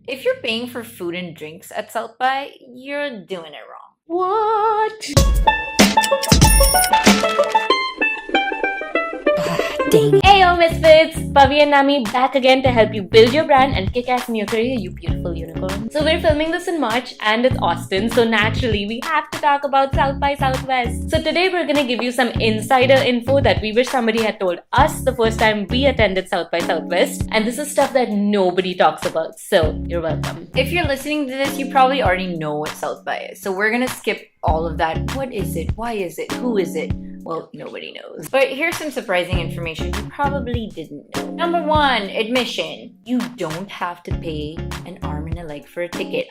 If you're paying for food and drinks at South by, you're doing it wrong. What? Dang. Heyo MisFits! Pavi and Nami back again to help you build your brand and kick ass in your career, you beautiful unicorn. So we're filming this in March and it's Austin, so naturally we have to talk about South by Southwest. So today we're gonna give you some insider info that we wish somebody had told us the first time we attended South by Southwest, and this is stuff that nobody talks about, so you're welcome. If you're listening to this, you probably already know what South by is, so we're gonna skip all of that. What is it? Why is it? Who is it? Well, nobody knows. But here's some surprising information you probably didn't know. Number 1, admission. You don't have to pay an arm and a leg for a ticket.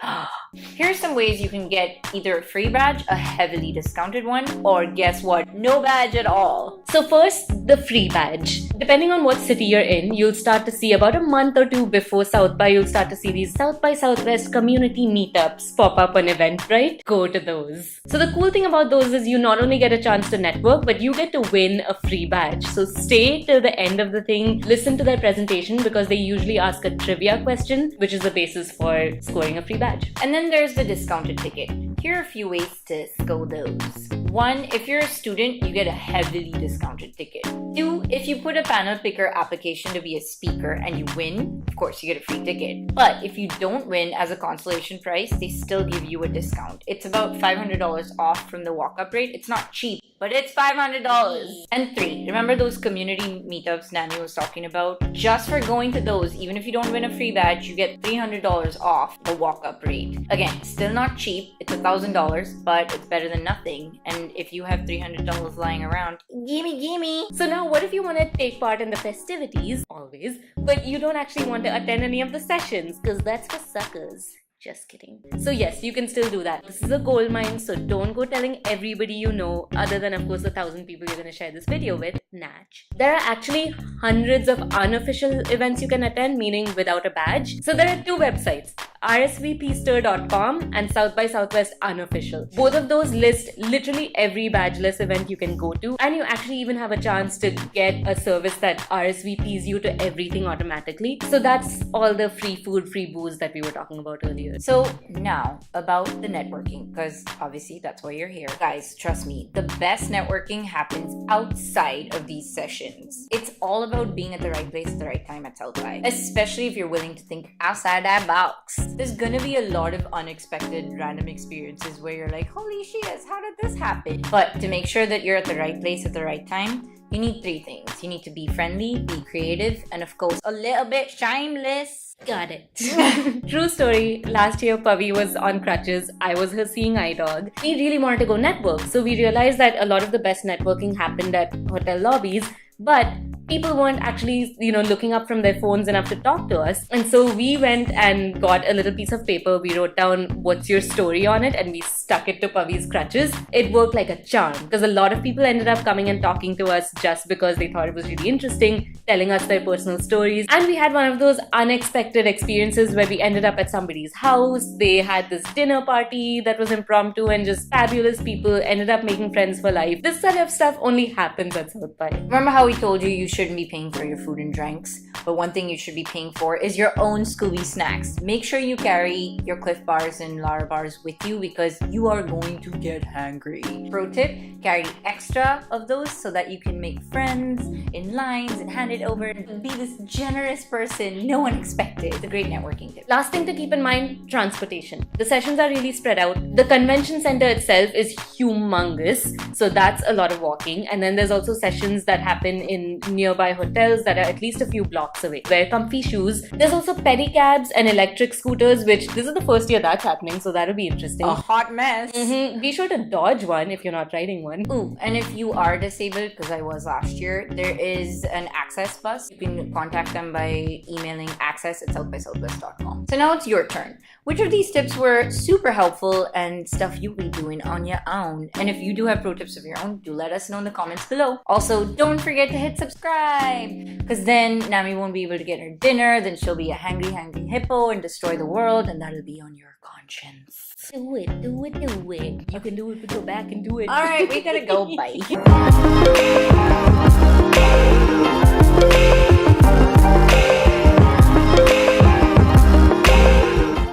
Here's some ways you can get either a free badge, a heavily discounted one, or guess what? No badge at all. So first, the free badge. Depending on what city you're in, you'll start to see about a month or two before South by, you'll start to see these South by Southwest community meetups pop up on Eventbrite. Go to those. So the cool thing about those is you not only get a chance to network, but you get to win a free badge. So stay till the end of the thing, listen to their presentation because they usually ask a trivia question, which is the basis for scoring a free badge. And then there's the discounted ticket. Here are a few ways to score those. 1, if you're a student, you get a heavily discounted ticket. 2, if you put a panel picker application to be a speaker and you win, of course you get a free ticket. But if you don't win as a consolation prize, they still give you a discount. It's about $500 off from the walk-up rate. It's not cheap, but it's $500. And 3, remember those community meetups Nani was talking about? Just for going to those, even if you don't win a free badge, you get $300 off the walk-up rate. Again, still not cheap. It's $1,000, but it's better than nothing. And if you have $300 lying around, gimme. So now what if you want to take part in the festivities, always, but you don't actually want to attend any of the sessions, because that's for suckers. Just kidding. So yes, you can still do that. This is a gold mine, so don't go telling everybody you know, other than of course the 1,000 people you're going to share this video with, natch. There are actually hundreds of unofficial events you can attend, meaning without a badge. So there are 2 websites, rsvpster.com and South by Southwest Unofficial. Both of those list literally every badgeless event you can go to, and you actually even have a chance to get a service that RSVPs you to everything automatically. So that's all the free food, free booze that we were talking about earlier. So now about the networking, because obviously that's why you're here. Guys, trust me, the best networking happens outside of these sessions. It's all about being at the right place at the right time at South by, especially if you're willing to think outside that box. There's gonna be a lot of unexpected random experiences where you're like, holy shit, how did this happen? But to make sure that you're at the right place at the right time, you need 3 things. You need to be friendly, be creative, and of course, a little bit shameless. Got it. True story. Last year, Pavi was on crutches. I was her seeing eye dog. We really wanted to go network. So we realized that a lot of the best networking happened at hotel lobbies, but people weren't actually, looking up from their phones enough to talk to us. And so we went and got a little piece of paper. We wrote down what's your story on it and we stuck it to Pavi's crutches. It worked like a charm because a lot of people ended up coming and talking to us just because they thought it was really interesting, telling us their personal stories. And we had one of those unexpected experiences where we ended up at somebody's house. They had this dinner party that was impromptu and just fabulous people ended up making friends for life. This sort of stuff only happens at South by. Remember how we told you shouldn't be paying for your food and drinks, but one thing you should be paying for is your own Scooby snacks. Make sure you carry your Cliff Bars and Lara Bars with you because you are going to get hangry. Pro tip, carry extra of those so that you can make friends in lines and hand it over and be this generous person no one expected. It's a great networking tip. Last thing to keep in mind, transportation. The sessions are really spread out. The convention center itself is humongous, so that's a lot of walking. And then there's also sessions that happen in nearby hotels that are at least a few blocks away. Wear comfy shoes. There's also pedicabs and electric scooters, which this is the first year that's happening, so that'll be interesting. A hot mess. Be sure to dodge one if you're not riding one. Ooh, and if you are disabled, because I was last year, there is an access bus. You can contact them by emailing access@southbysouthwest.com. So now it's your turn. Which of these tips were super helpful and stuff you'll be doing on your own? And if you do have pro tips of your own, do let us know in the comments below. Also, don't forget to hit subscribe, because then Nami won't be able to get her dinner, then she'll be a hangry hippo and destroy the world, and that'll be on your conscience. Do it. You can do it, but go back and do it. Alright, we gotta go. Bye.